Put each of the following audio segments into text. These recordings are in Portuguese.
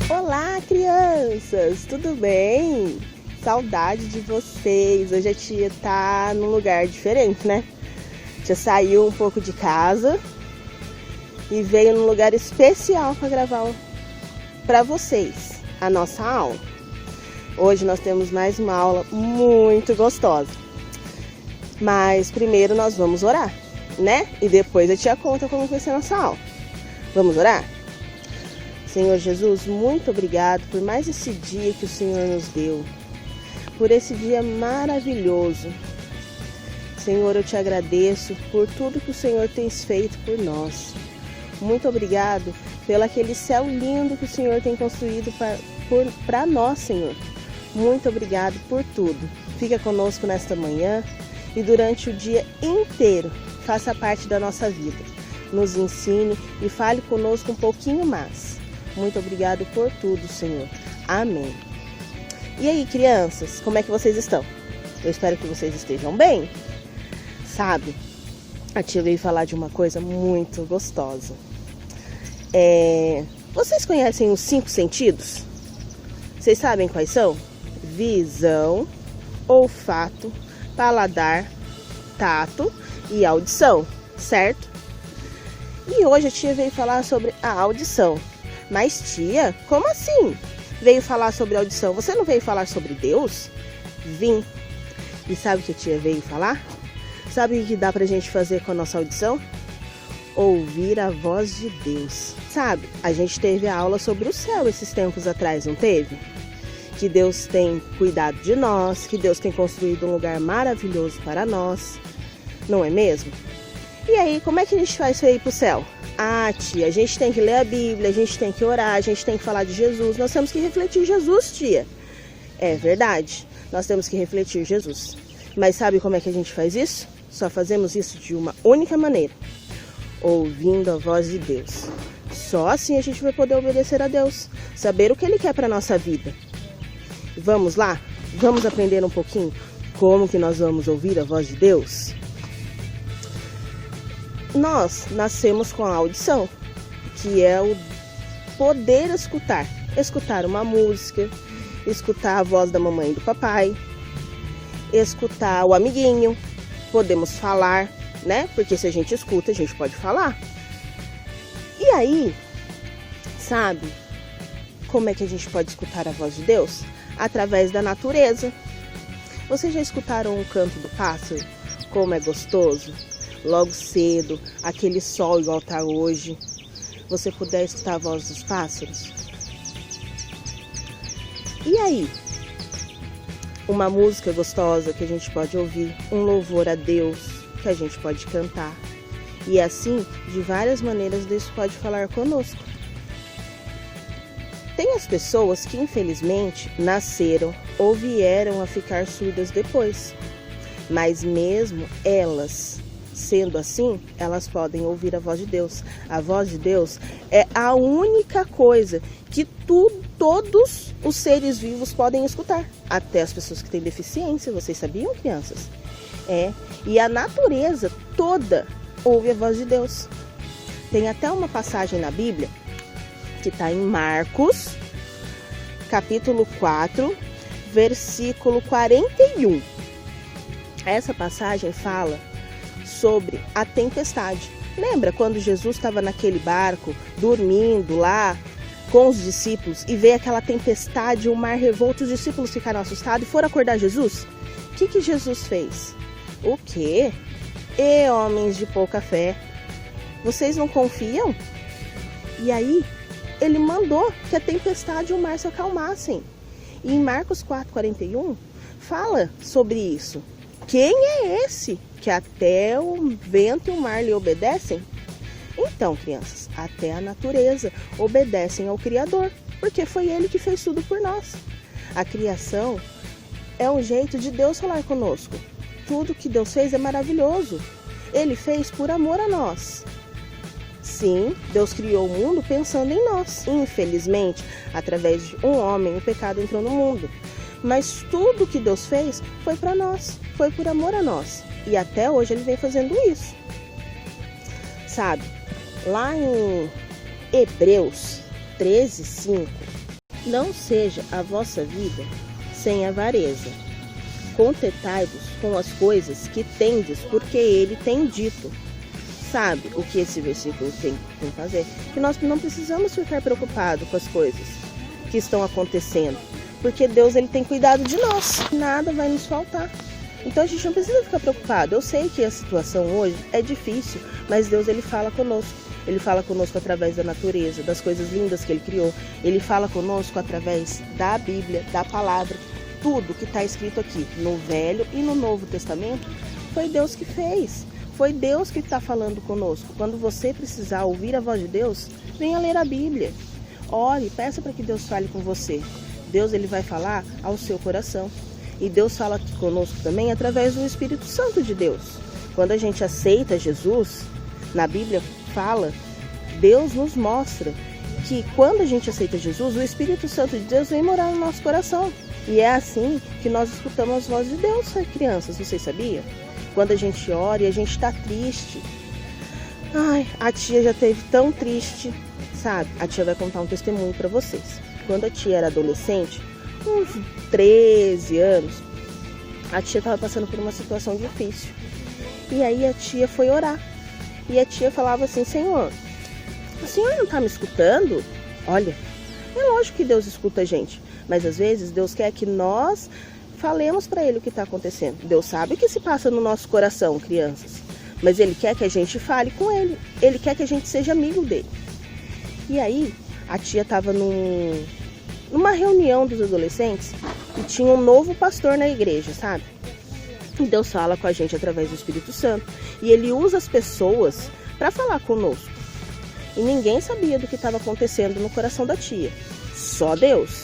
Olá, crianças! Tudo bem? Saudade de vocês! Hoje a tia tá num lugar diferente, né? A tia saiu um pouco de casa e veio num lugar especial para gravar para vocês a nossa aula. Hoje nós temos mais uma aula muito gostosa. Mas primeiro nós vamos orar, né? E depois a tia conta como vai ser a nossa aula. Vamos orar? Senhor Jesus, muito obrigado por mais esse dia que o Senhor nos deu. Por esse dia maravilhoso. Senhor, eu te agradeço por tudo que o Senhor tem feito por nós. Muito obrigado pelo aquele céu lindo que o Senhor tem construído para nós, Senhor. Muito obrigado por tudo. Fica conosco nesta manhã e durante o dia inteiro. Faça parte da nossa vida. Nos ensine e fale conosco um pouquinho mais. Muito obrigado por tudo, Senhor. Amém. E aí, crianças, como é que vocês estão? Eu espero que vocês estejam bem. Sabe, a tia veio falar de uma coisa muito gostosa. Vocês conhecem os 5 sentidos? Vocês sabem quais são? Visão, olfato, paladar, tato e audição, certo? E hoje a tia veio falar sobre a audição. Mas tia, como assim? Veio falar sobre audição. Você não veio falar sobre Deus? Vim. E sabe o que a tia veio falar? Sabe o que dá pra gente fazer com a nossa audição? Ouvir a voz de Deus. Sabe, a gente teve a aula sobre o céu esses tempos atrás, não teve? Que Deus tem cuidado de nós, que Deus tem construído um lugar maravilhoso para nós. Não é mesmo? E aí, como é que a gente faz para ir pro céu? Ah, tia, a gente tem que ler a Bíblia, a gente tem que orar, a gente tem que falar de Jesus. Nós temos que refletir Jesus, tia. É verdade, nós temos que refletir Jesus. Mas sabe como é que a gente faz isso? Só fazemos isso de uma única maneira. Ouvindo a voz de Deus. Só assim a gente vai poder obedecer a Deus. Saber o que Ele quer para a nossa vida. Vamos lá? Vamos aprender um pouquinho como que nós vamos ouvir a voz de Deus? Nós nascemos com a audição, que é o poder escutar. Escutar uma música, escutar a voz da mamãe e do papai, escutar o amiguinho, podemos falar, né? Porque se a gente escuta, a gente pode falar. E aí, sabe como é que a gente pode escutar a voz de Deus? Através da natureza. Vocês já escutaram o canto do pássaro? Como é gostoso? Logo cedo, aquele sol igual está hoje. Você puder escutar a voz dos pássaros? E aí? Uma música gostosa que a gente pode ouvir, um louvor a Deus que a gente pode cantar. E assim, de várias maneiras, Deus pode falar conosco. Tem as pessoas que infelizmente nasceram ou vieram a ficar surdas depois. Mas mesmo elas, sendo assim, elas podem ouvir a voz de Deus. A voz de Deus é a única coisa que todos os seres vivos podem escutar. Até as pessoas que têm deficiência, vocês sabiam, crianças? E a natureza toda ouve a voz de Deus. Tem até uma passagem na Bíblia que está em Marcos, capítulo 4, versículo 41. Essa passagem fala sobre a tempestade. Lembra quando Jesus estava naquele barco, dormindo lá com os discípulos e veio aquela tempestade, o mar revolto, os discípulos ficaram assustados e foram acordar Jesus? O que Jesus fez? O quê? Homens de pouca fé, vocês não confiam? E aí, ele mandou que a tempestade e o mar se acalmassem. E em Marcos 4,41, fala sobre isso. Quem é esse que até o vento e o mar lhe obedecem? Então, crianças, até a natureza obedecem ao Criador, porque foi Ele que fez tudo por nós. A criação é um jeito de Deus falar conosco. Tudo que Deus fez é maravilhoso. Ele fez por amor a nós. Sim, Deus criou o mundo pensando em nós. Infelizmente, através de um homem, o pecado entrou no mundo. Mas tudo que Deus fez foi para nós, foi por amor a nós. E até hoje ele vem fazendo isso. Sabe? Lá em Hebreus 13:5, não seja a vossa vida sem avareza. Contentai-vos com as coisas que tendes, porque ele tem dito. Sabe o que esse versículo tem que fazer? Que nós não precisamos ficar preocupados com as coisas que estão acontecendo, porque Deus ele tem cuidado de nós, nada vai nos faltar. Então a gente não precisa ficar preocupado. Eu sei que a situação hoje é difícil, mas Deus ele fala conosco. Ele fala conosco através da natureza, das coisas lindas que ele criou. Ele fala conosco através da Bíblia, da palavra. Tudo que está escrito aqui no Velho e no Novo Testamento foi Deus que fez. Foi Deus que está falando conosco. Quando você precisar ouvir a voz de Deus, venha ler a Bíblia. Ore, peça para que Deus fale com você. Deus ele vai falar ao seu coração. E Deus fala aqui conosco também através do Espírito Santo de Deus. Quando a gente aceita Jesus, na Bíblia fala, Deus nos mostra que quando a gente aceita Jesus, o Espírito Santo de Deus vem morar no nosso coração. E é assim que nós escutamos as vozes de Deus, crianças, vocês sabiam? Quando a gente ora e a gente está triste. Ai, a tia já esteve tão triste, sabe? A tia vai contar um testemunho para vocês. Quando a tia era adolescente, uns 13 anos, a tia estava passando por uma situação difícil. E aí a tia foi orar. E a tia falava assim, Senhor, o Senhor não está me escutando? Olha, é lógico que Deus escuta a gente. Mas às vezes Deus quer que nós falemos para Ele o que está acontecendo. Deus sabe o que se passa no nosso coração, crianças. Mas Ele quer que a gente fale com Ele. Ele quer que a gente seja amigo dele. E aí, a tia estava numa reunião dos adolescentes e tinha um novo pastor na igreja, sabe? E Deus fala com a gente através do Espírito Santo. E Ele usa as pessoas para falar conosco. E ninguém sabia do que estava acontecendo no coração da tia. Só Deus.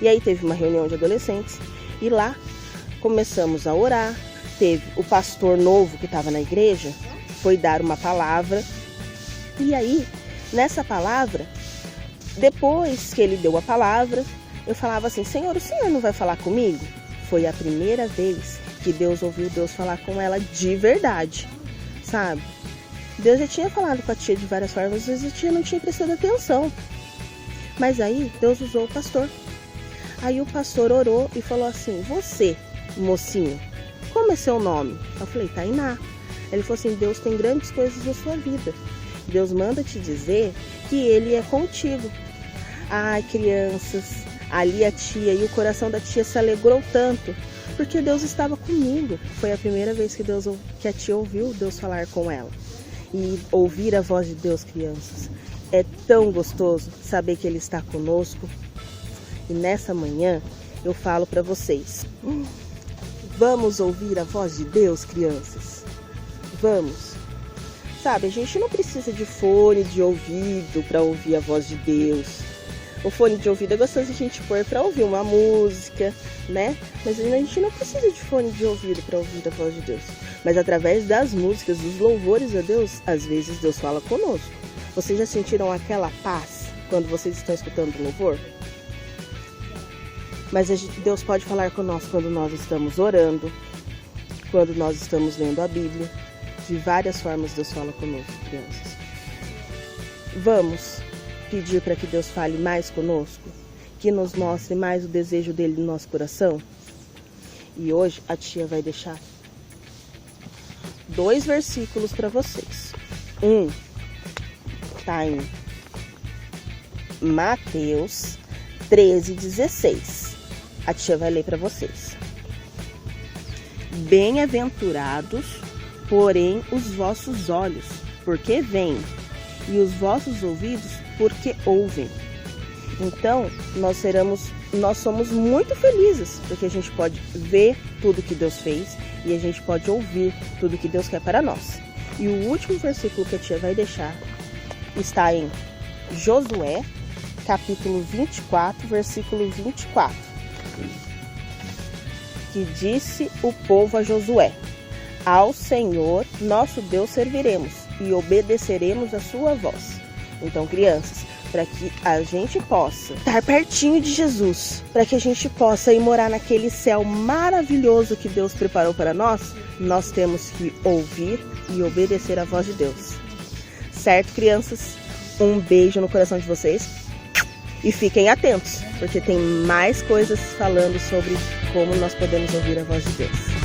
E aí teve uma reunião de adolescentes. E lá começamos a orar. Teve o pastor novo que estava na igreja, foi dar uma palavra. E aí, nessa palavra, depois que ele deu a palavra, eu falava assim, Senhor, o Senhor não vai falar comigo? Foi a primeira vez que Deus ouviu Deus falar com ela de verdade, sabe? Deus já tinha falado com a tia de várias formas, às vezes a tia não tinha prestado atenção. Mas aí, Deus usou o pastor. Aí o pastor orou e falou assim, você, mocinho, como é seu nome? Eu falei, Tainá. Ele falou assim, Deus tem grandes coisas na sua vida. Deus manda te dizer que Ele é contigo. Ai, crianças, ali a tia e o coração da tia se alegrou tanto, porque Deus estava comigo. Foi a primeira vez que a tia ouviu Deus falar com ela. E ouvir a voz de Deus, crianças, é tão gostoso saber que Ele está conosco. E nessa manhã eu falo para vocês, vamos ouvir a voz de Deus, crianças? Vamos. Sabe, a gente não precisa de fone de ouvido para ouvir a voz de Deus. O fone de ouvido é gostoso a gente pôr para ouvir uma música, né? Mas a gente não precisa de fone de ouvido para ouvir a voz de Deus. Mas através das músicas, dos louvores a Deus, às vezes Deus fala conosco. Vocês já sentiram aquela paz quando vocês estão escutando o louvor? Mas Deus pode falar conosco quando nós estamos orando, quando nós estamos lendo a Bíblia. De várias formas Deus fala conosco, crianças. Vamos pedir para que Deus fale mais conosco, que nos mostre mais o desejo dele no nosso coração. E hoje a tia vai deixar 2 versículos para vocês. Um está em Mateus 13:16. A tia vai ler para vocês. Bem-aventurados, porém, os vossos olhos, porque veem, e os vossos ouvidos, porque ouvem. Então, nós somos muito felizes, porque a gente pode ver tudo que Deus fez e a gente pode ouvir tudo que Deus quer para nós. E o último versículo que a tia vai deixar está em Josué, capítulo 24, versículo 24. Que disse o povo a Josué: ao Senhor nosso Deus serviremos e obedeceremos a sua voz. Então, crianças, para que a gente possa estar pertinho de Jesus, para que a gente possa ir morar naquele céu maravilhoso que Deus preparou para nós, nós temos que ouvir e obedecer à voz de Deus. Certo, crianças? Um beijo no coração de vocês. E fiquem atentos, porque tem mais coisas falando sobre como nós podemos ouvir a voz de Deus.